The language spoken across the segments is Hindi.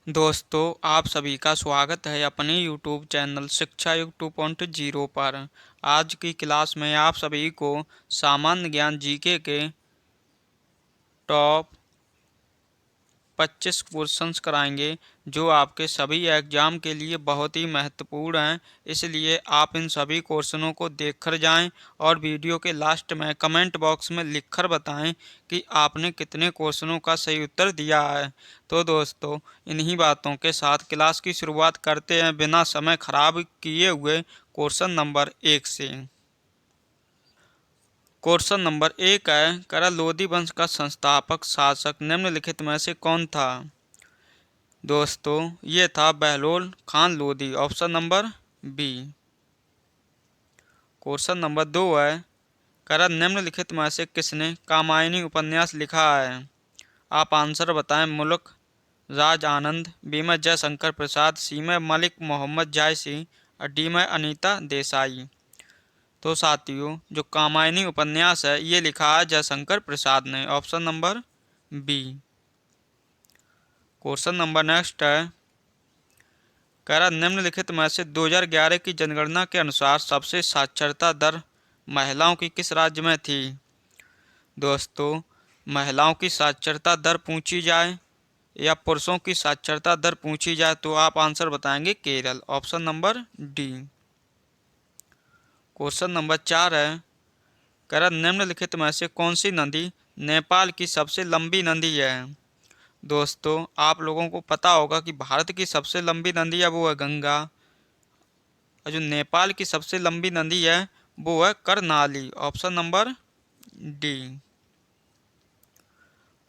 दोस्तों, आप सभी का स्वागत है अपने YouTube चैनल शिक्षा युग 2.0 पर। आज की क्लास में आप सभी को सामान्य ज्ञान जीके के टॉप 25 क्वेश्चंस कराएंगे, जो आपके सभी एग्जाम के लिए बहुत ही महत्वपूर्ण हैं। इसलिए आप इन सभी क्वेश्चनों को देखकर जाएं और वीडियो के लास्ट में कमेंट बॉक्स में लिखकर बताएं कि आपने कितने क्वेश्चनों का सही उत्तर दिया है। तो दोस्तों, इन्हीं बातों के साथ क्लास की शुरुआत करते हैं बिना समय खराब किए हुए क्वेश्चन नंबर 1 से। क्वेश्चन नंबर 1 है, करा लोधी वंश का संस्थापक शासक निम्नलिखित में से कौन था? दोस्तों, ये था Bahlol Khan Lodhi, option number B. Question number 2 है, करा निम्नलिखित में से किसने कामायनी उपन्यास लिखा है? आप आंसर बताएं। मुल्क राज आनंद, बी में जयशंकर प्रसाद, सी में मलिक मोहम्मद जायसी और डी में अनीता देसाई। तो साथियों, जो कामायनी उपन्यास है ये लिखा है जयशंकर प्रसाद ने, option number B. Question number next है, कह निम्नलिखित में से 2011 की जनगणना के अनुसार सबसे साक्षरता दर महिलाओं की किस राज्य में थी? दोस्तों, महिलाओं की साक्षरता दर पूछी जाए या पुरुषों की साक्षरता दर पूछी जाए तो आप आंसर बताएंगे Kerala, option number D. Question number 4 है, कह निम्नलिखित में से कौन सी नदी नेपाल की सबसे लंबी नदी है? दोस्तों, आप लोगों को पता होगा कि भारत की सबसे लंबी नदी है वो है गंगा, और जो नेपाल की सबसे लंबी नदी है वो है Karnali, option number D.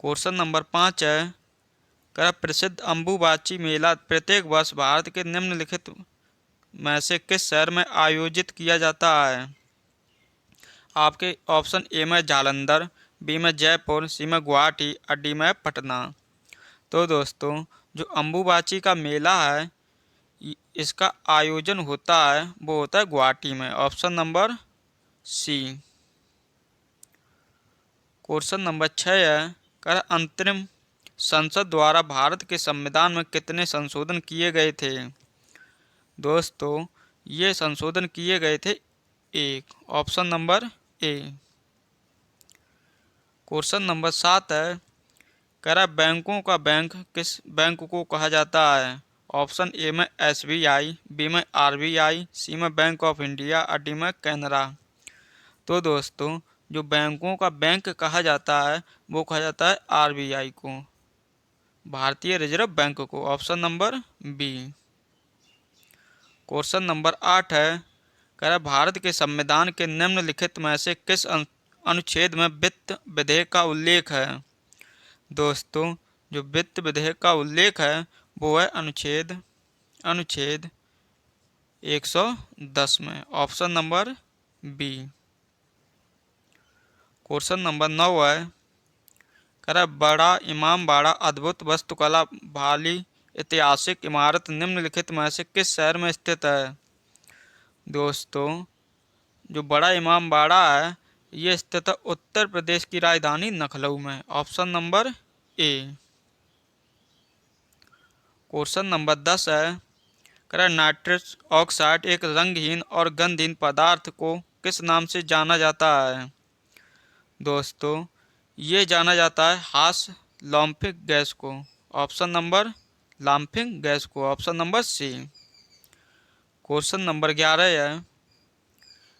Question number 5 है, कर प्रसिद्ध अम्बुबाची मेला प्रत्येक वर्ष भारत के निम्नलिखित में से किस शहर में आयोजित किया जाता है? आपके ऑप्शन ए में जालंधर, बी में जयपुर, सी में गुवाहाटी और डी में पटना। तो दोस्तों, जो अम्बुबाची का मेला है इसका आयोजन होता है वो होता है गुवाहाटी में, option number C. Question number 6 है, कर अंतरिम संसद द्वारा भारत के संविधान में कितने संशोधन किए गए थे? दोस्तों, ये संशोधन किए गए थे एक, option number A. Question number 7 है, कह बैंकों का बैंक किस बैंक को कहा जाता है? ऑप्शन ए में एसबीआई, बी में आरबीआई, सी में बैंक ऑफ इंडिया और डी में कैनरा। तो दोस्तों, जो बैंकों का बैंक कहा जाता है वो कहा जाता है आरबीआई को, भारतीय रिजर्व बैंक को, option number B. Question number 8 है, कह रहा भारत के संविधान के निम्नलिखित में से किस अनुच्छेद में वित्त विधेयक का उल्लेख है? दोस्तों, जो वित्त विधेयक का उल्लेख है वो है अनुच्छेद अनुच्छेद 110 में, option number B. Question number 9 है, कह रहा बड़ा इमामबाड़ा अद्भुत वास्तुकला वाली ऐतिहासिक इमारत निम्नलिखित में से किस शहर में स्थित है? दोस्तों, जो बड़ा इमामबाड़ा है ये स्थित है उत्तर प्रदेश की राजधानी लखनऊ में, option number A. Question number 10 है, कह रहा नाइट्रस ऑक्साइड एक रंगहीन और गंधहीन पदार्थ को किस नाम से जाना जाता है? दोस्तों, ये जाना जाता है हास लॉम्फिक गैस को, ऑप्शन नंबर लाम्फिंग गैस को, option number C. Question number 11 है,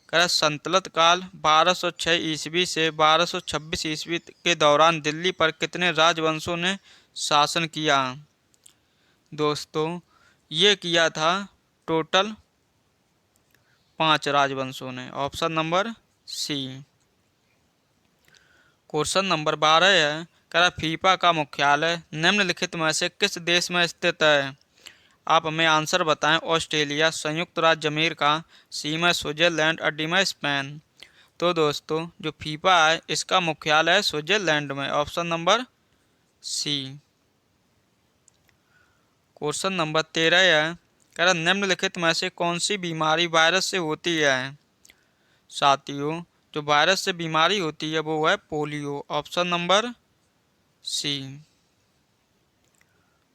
कह संतलत काल 1206 ईस्वी से 1226 ईस्वी के दौरान दिल्ली पर कितने राजवंशों ने शासन किया? दोस्तों, ये किया था टोटल 5 राजवंशों ने, option number C. Question number 12 है, कह फीफा का मुख्यालय निम्नलिखित में से किस देश में स्थित है? आप हमें आंसर बताएं। ऑस्ट्रेलिया, संयुक्त राज्य अमेरिका, सी में स्विट्जरलैंड और डी में स्पेन। तो दोस्तों, जो फीफा है इसका मुख्यालय है स्विट्जरलैंड में, option number C. Question number 13 है, कह निम्नलिखित में से कौन सी बीमारी वायरस से होती है? साथियों, जो वायरस से बीमारी होती है वो है polio, option number C.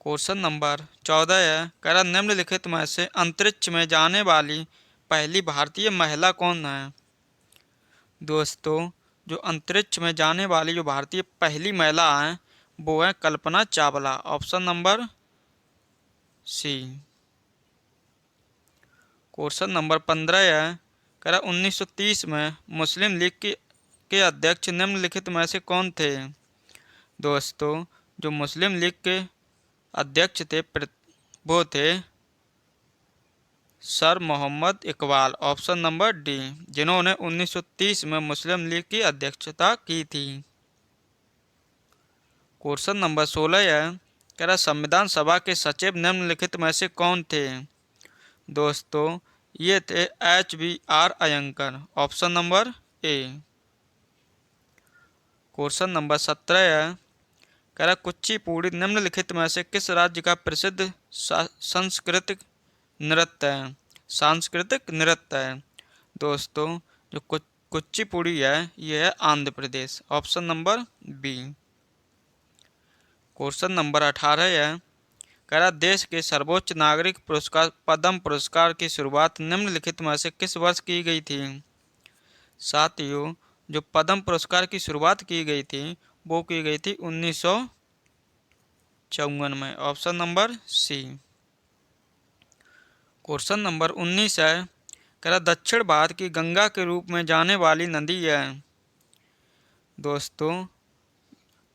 Question number 14 है, कह रहा निम्नलिखित में से अंतरिक्ष में जाने वाली पहली भारतीय महिला कौन है। दोस्तों, जो अंतरिक्ष में जाने वाली जो भारतीय पहली महिला है वो है Kalpana Chawla. Option number C. Question number 15 है, कह रहा 1930 में मुस्लिम लीग के अध्यक्ष निम्नलिखित में से कौन थे। दोस्तों, जो मुस्लिम लीग के अध्यक्ष थे वो थे sir Mohammad Iqbal. Option number D, जिन्होंने 1930 में मुस्लिम लीग की अध्यक्षता की थी। क्वेश्चन नंबर 16 है, कह रहा संविधान सभा के सचिव निम्नलिखित में से कौन थे। दोस्तों, ये थे HBR अयंकर। Option number A. Question number 17 है, कह रहा कुचिपुड़ी निम्नलिखित में से किस राज्य का प्रसिद्ध सांस्कृतिक नृत्य है। दोस्तों, जो कुचिपुड़ी है यह है Andhra Pradesh. Option number B. Question number 18 है, कह रहा देश के सर्वोच्च नागरिक पुरस्कार पद्म पुरस्कार की शुरुआत निम्नलिखित में से किस वर्ष की गई थी। साथियों, जो पद्म पुरस्कार की शुरुआत की गई थी वो की गई थी 1954 में। Option number C. Question number 19 है, कह रहा दक्षिण भारत की गंगा के रूप में जाने वाली नदी है। दोस्तों,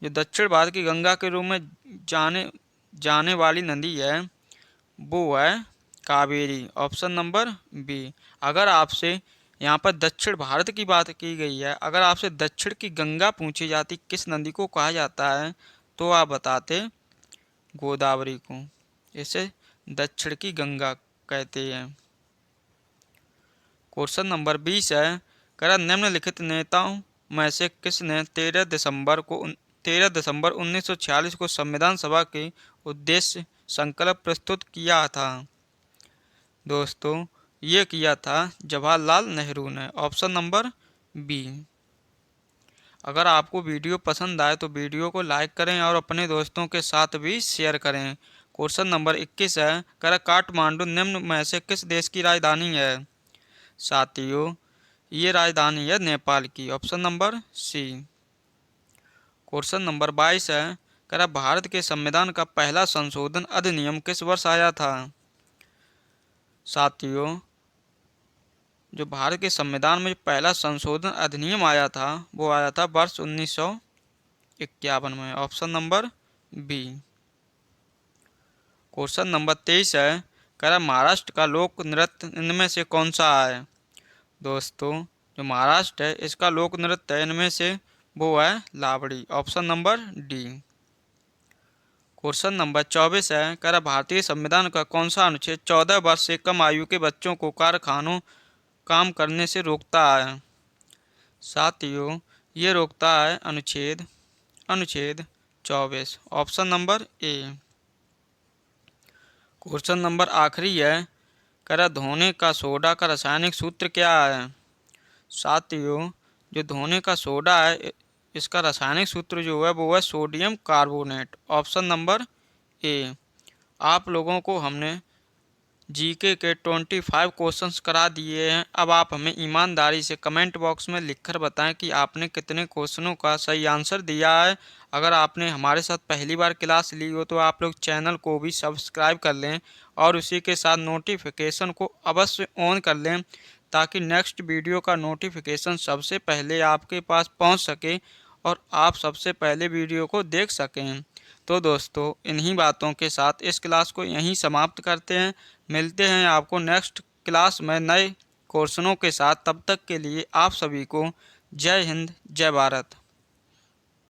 जो दक्षिण भारत की गंगा के रूप में जाने वाली नदी है वो है कावेरी। Option number B. अगर आपसे यहाँ पर दक्षिण भारत की बात की गई है, अगर आपसे दक्षिण की गंगा पूछी जाती किस नदी को कहा जाता है तो आप बताते गोदावरी को। इसे दक्षिण की गंगा कहते हैं। क्वेश्चन नंबर 20 है, कह रहा निम्नलिखित नेताओं में से किसने 13 दिसंबर 1946 को संविधान सभा के उद्देश्य संकल्प प्रस्तुत किया था। दोस्तों, ये किया था जवाहरलाल नेहरू ने। Option number B. अगर आपको वीडियो पसंद आए तो वीडियो को लाइक करें और अपने दोस्तों के साथ भी शेयर करें। क्वेश्चन नंबर 21 है, कह रहा काठमांडू निम्न में से किस देश की राजधानी है। साथियों, ये राजधानी है नेपाल की। Option number C. Question number 22 है, कह रहा भारत के संविधान का पहला संशोधन अधिनियम किस वर्ष आया था। साथियों, जो भारत के संविधान में पहला संशोधन अधिनियम आया था वो आया था वर्ष 1951 में। Option number B. Question number 23 है, कह रहा महाराष्ट्र का लोक नृत्य इनमें से कौन सा है। दोस्तों, जो महाराष्ट्र है इसका लोक नृत्य इनमें से वो है लावड़ी। Option number D. Question number 24 है, कह रहा भारतीय संविधान का कौन सा अनुच्छेद 14 वर्ष से कम आयु के बच्चों को कारखानों काम करने से रोकता है। साथियों, ये रोकता है अनुच्छेद 24। Option number A. Question number आखिरी है, कह रहा धोने का सोडा का रासायनिक सूत्र क्या है। साथियों, जो धोने का सोडा है इसका रासायनिक सूत्र जो है वो है सोडियम कार्बोनेट। ऑप्शन नंबर ए। आप लोगों को हमने जीके के 25 क्वेश्चंस करा दिए हैं। अब आप हमें ईमानदारी से कमेंट बॉक्स में लिखकर बताएं कि आपने कितने क्वेश्चनों का सही आंसर दिया है। अगर आपने हमारे साथ पहली बार क्लास ली हो तो आप लोग चैनल को भी सब्सक्राइब कर लें और उसी के साथ नोटिफिकेशन को अवश्य ऑन कर लें ताकि नेक्स्ट वीडियो का नोटिफिकेशन सबसे पहले आपके पास पहुंच सके और आप सबसे पहले वीडियो को देख सकें। तो दोस्तों, इन्हीं बातों के साथ इस क्लास को यहीं समाप्त करते हैं। मिलते हैं आपको नेक्स्ट क्लास में नए क्वेश्चनों के साथ। तब तक के लिए आप सभी को जय हिंद, जय भारत।